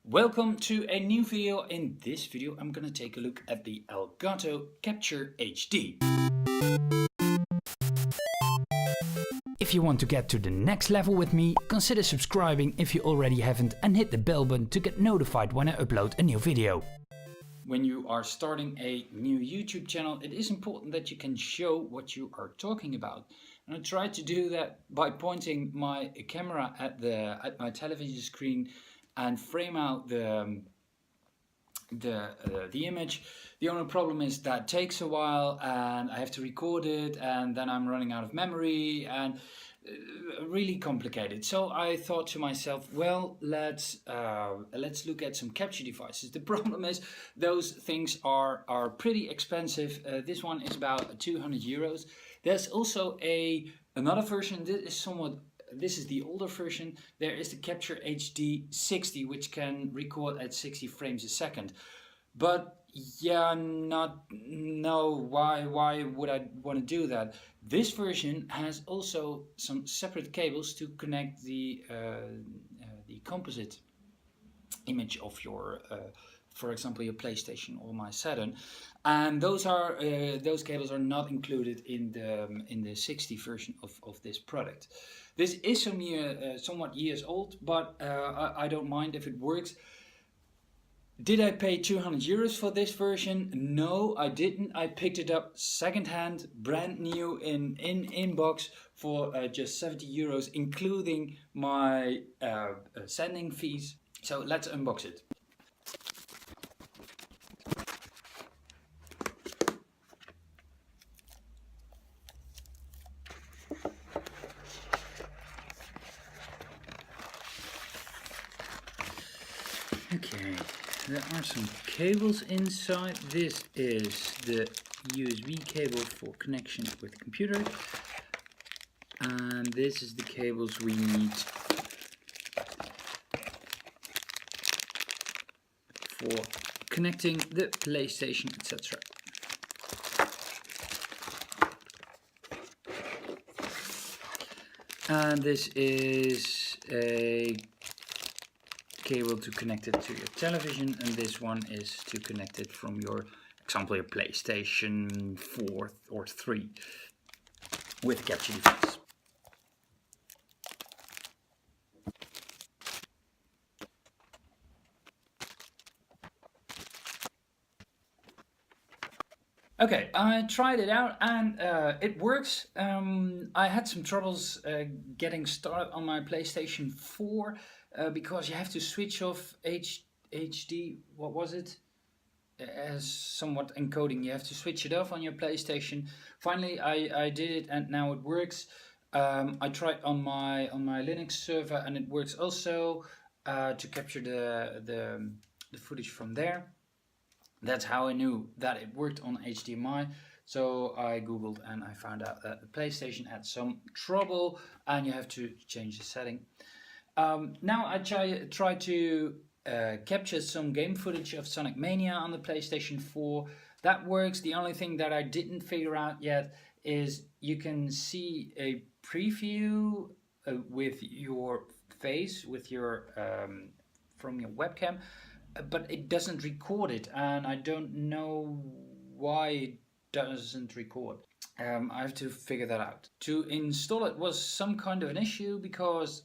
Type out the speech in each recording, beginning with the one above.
Welcome to a new video. In this video I'm gonna take a look at the Elgato Capture HD. If you want to get to the next level with me, consider subscribing if you already haven't and hit the bell button to get notified when I upload a new video. When you are starting a new YouTube channel, it is important that you can show what you are talking about. And I try to do that by pointing my camera at my television screen and frame out the image. The only problem is that takes a while and I have to record it, and then I'm running out of memory and really complicated. So I thought to myself, well, let's look at some capture devices. The problem is those things are pretty expensive. This one is about 200 euros. There's also another version. This is the older version. There is the Capture HD60, which can record at 60 frames a second. But yeah, why would I want to do that? This version has also some separate cables to connect the composite image of your, for example, your PlayStation or my Saturn, and those cables are not included in the 60 version of this product. This is somewhat years old, but I don't mind if it works. Did I pay 200 euros for this version? No, I didn't. I picked it up second-hand, brand new in box for just 70 euros, including my sending fees. So let's unbox it. Okay, there are some cables inside. This is the USB cable for connection with the computer, and this is the cables we need for connecting the PlayStation, etc. And this is a cable to connect it to your television, and this one is to connect it from your PlayStation 4 or 3 with capture device. Okay, I tried it out and it works. I had some troubles getting started on my PlayStation 4 because you have to switch off HD, what was it? As somewhat encoding, you have to switch it off on your PlayStation. Finally, I did it and now it works. I tried on my Linux server and it works also to capture the footage from there. That's how I knew that it worked on HDMI. So I googled and I found out that the PlayStation had some trouble and you have to change the setting. Now I try to capture some game footage of Sonic Mania on the PlayStation 4. That works. The only thing that I didn't figure out yet is you can see a preview with your face, with your from your webcam, but it doesn't record it, and I don't know why it doesn't record. I have to figure that out. To install it was some kind of an issue because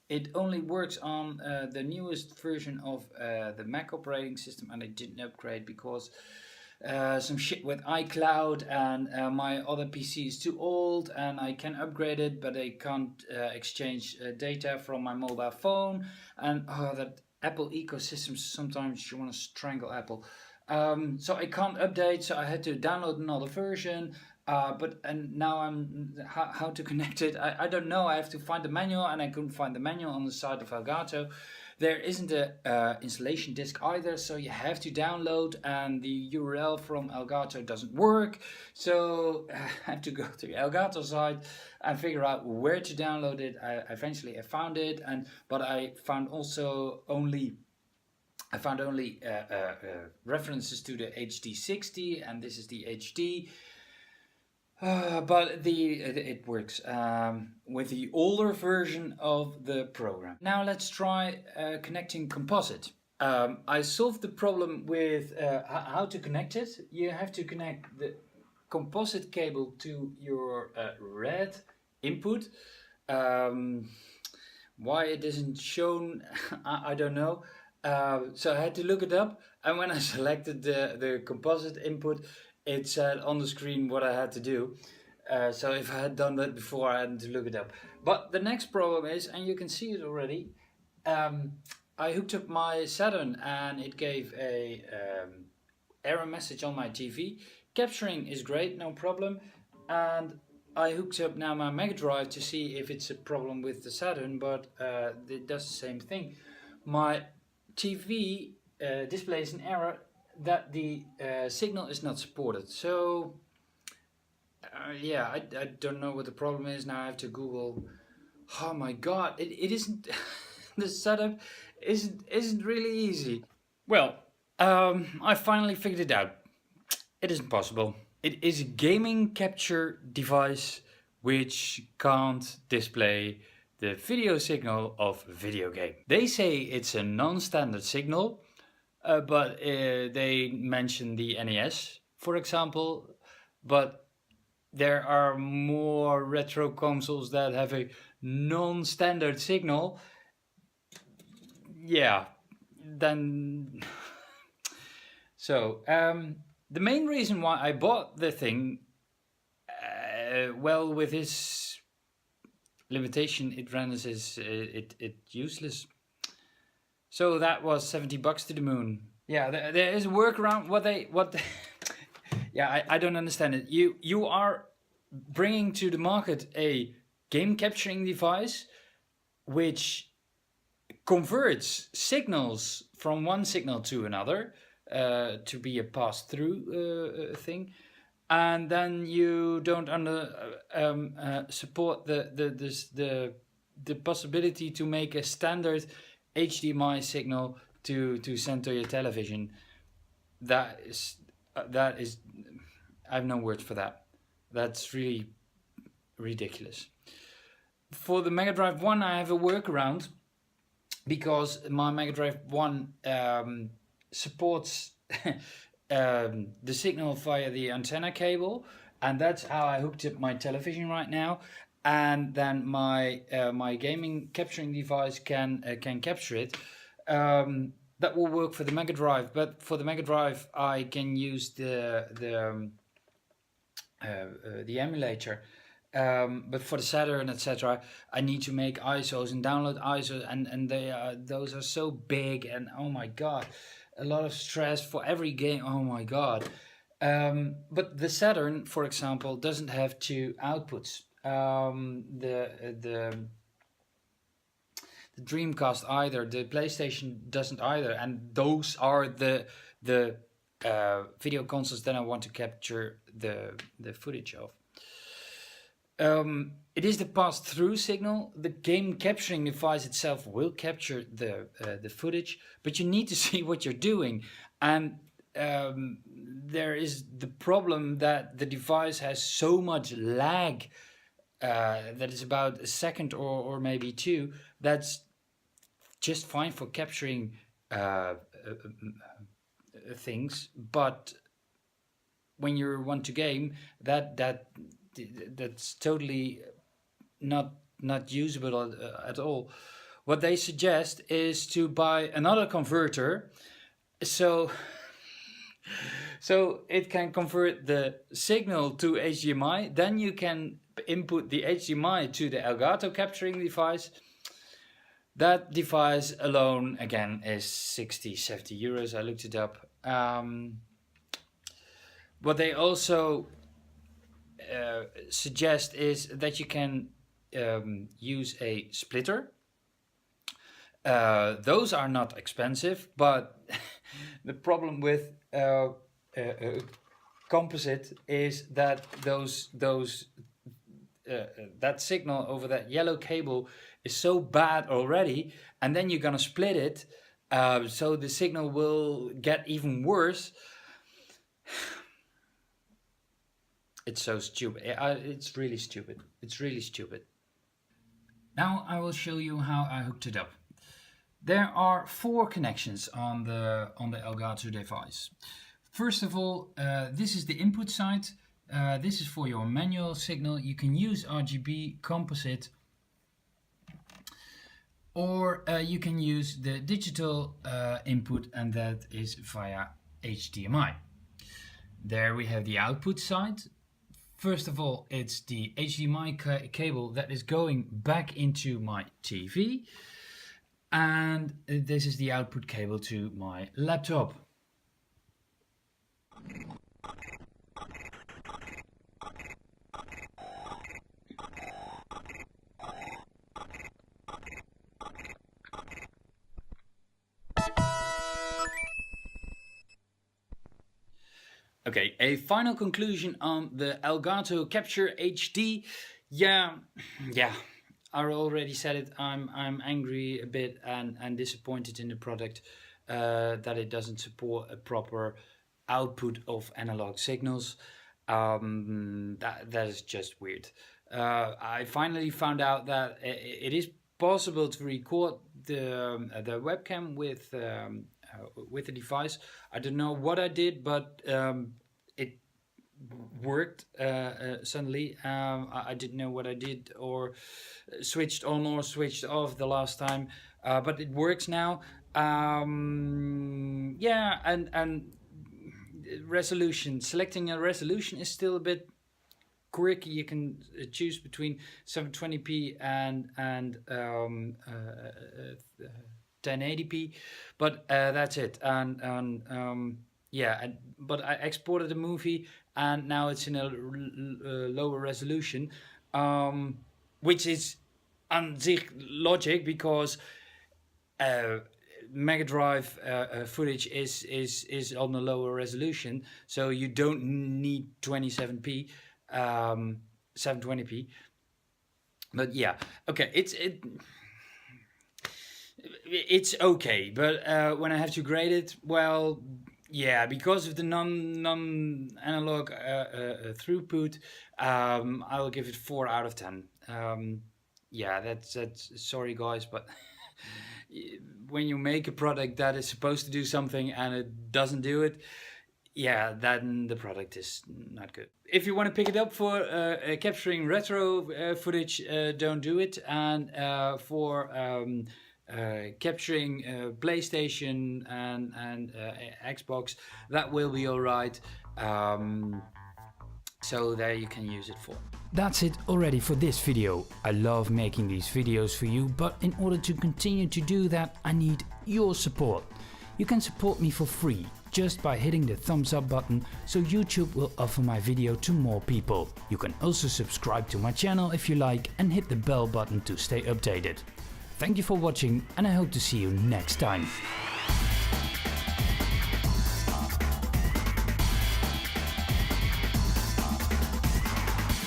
it only works on the newest version of the Mac operating system, and I didn't upgrade because some shit with iCloud, and my other PC is too old and I can upgrade it, but I can't exchange data from my mobile phone, and that Apple ecosystem, sometimes you want to strangle Apple. So I can't update, so I had to download another version. And now how to connect it, I don't know. I have to find the manual, and I couldn't find the manual on the site of Elgato. There isn't a installation disk either, so you have to download, and the URL from Elgato doesn't work. So I have to go to the Elgato site and figure out where to download it. Eventually I found it, but I found only references to the HD60, and this is the HD. But it works with the older version of the program. Now let's try connecting composite. I solved the problem with how to connect it. You have to connect the composite cable to your red input. Why it isn't shown, I don't know. So I had to look it up, and when I selected the composite input, it said on the screen what I had to do. So if I had done that before, I had to look it up. But the next problem is, and you can see it already, I hooked up my Saturn and it gave a error message on my TV. Capturing is great, no problem. And I hooked up now my Megadrive to see if it's a problem with the Saturn, but it does the same thing. My TV displays an error that the signal is not supported. So yeah, I don't know what the problem is. Now I have to Google. Oh my god, it isn't the setup isn't really easy. Well, I finally figured it out. It isn't possible. It is a gaming capture device which can't display the video signal of a video game. They say it's a non-standard signal, but they mention the NES, for example, but there are more retro consoles that have a non-standard signal. Yeah, then so the main reason why I bought the thing, well, with this limitation, it renders it useless. So that was $70 to the moon. Yeah, there is a workaround. Yeah, I don't understand it. You are bringing to the market a game capturing device which converts signals from one signal to another to be a pass-through thing, and then you don't support the possibility to make a standard HDMI signal to send to your television. That is I have no words for that. That's really ridiculous. For the Megadrive 1 I have a workaround, because my Megadrive 1 supports the signal via the antenna cable, and that's how I hooked up my television right now. And then my my gaming capturing device can capture it. That will work for the Megadrive, but for the Megadrive I can use the emulator. But for the Saturn, etc., I need to make ISOs and download ISOs, and those are so big, and oh my god, a lot of stress for every game. Oh my god. But the Saturn, for example, doesn't have two outputs. The Dreamcast either, the PlayStation doesn't either, and those are the video consoles that I want to capture the footage of. It is the pass-through signal. The game capturing device itself will capture the footage, but you need to see what you're doing. And there is the problem that the device has so much lag that is about a second or maybe two. That's just fine for capturing things, but when you want to game, that's totally not usable at all. What they suggest is to buy another converter, so it can convert the signal to HDMI. Then you can input the HDMI to the Elgato capturing device. That device alone, again, is 60-70 euros. I looked it up. What they also suggest is that you can use a splitter. Those are not expensive, but the problem with composite is that that signal over that yellow cable is so bad already, and then you're gonna split it, so the signal will get even worse. It's so stupid. It's really stupid. It's really stupid. Now I will show you how I hooked it up. There are 4 connections on the Elgato device. First of all, this is the input side. This is for your manual signal. You can use RGB, composite, or you can use the digital input, and that is via HDMI. There we have the output side. First of all, it's the HDMI cable that is going back into my TV, and this is the output cable to my laptop. Okay, a final conclusion on the Elgato Capture HD. Yeah, I already said it. I'm angry a bit and disappointed in the product, that it doesn't support a proper output of analog signals. That is just weird. I finally found out that it is possible to record the webcam with the device. I don't know what I did, but it worked suddenly. I didn't know what I did or switched on or switched off the last time, but it works now. Yeah, and resolution. Selecting a resolution is still a bit quirky. You can choose between 720p and 1080p, but that's it. And yeah, but I exported the movie and now it's in a lower resolution, which is on zich logic, because Megadrive footage is on a lower resolution, so you don't need 27p, 720p. But yeah, okay, it's okay, but when I have to grade it, well, yeah, because of the non-analog throughput, I will give it 4 out of 10. Yeah, that's sorry guys, but when you make a product that is supposed to do something and it doesn't do it, yeah, then the product is not good. If you want to pick it up for capturing retro footage, don't do it. And for capturing PlayStation and Xbox, that will be alright. So there you can use it for. That's it already for this video. I love making these videos for you, but in order to continue to do that, I need your support. You can support me for free just by hitting the thumbs up button, so YouTube will offer my video to more people. You can also subscribe to my channel if you like and hit the bell button to stay updated. Thank you for watching, and I hope to see you next time.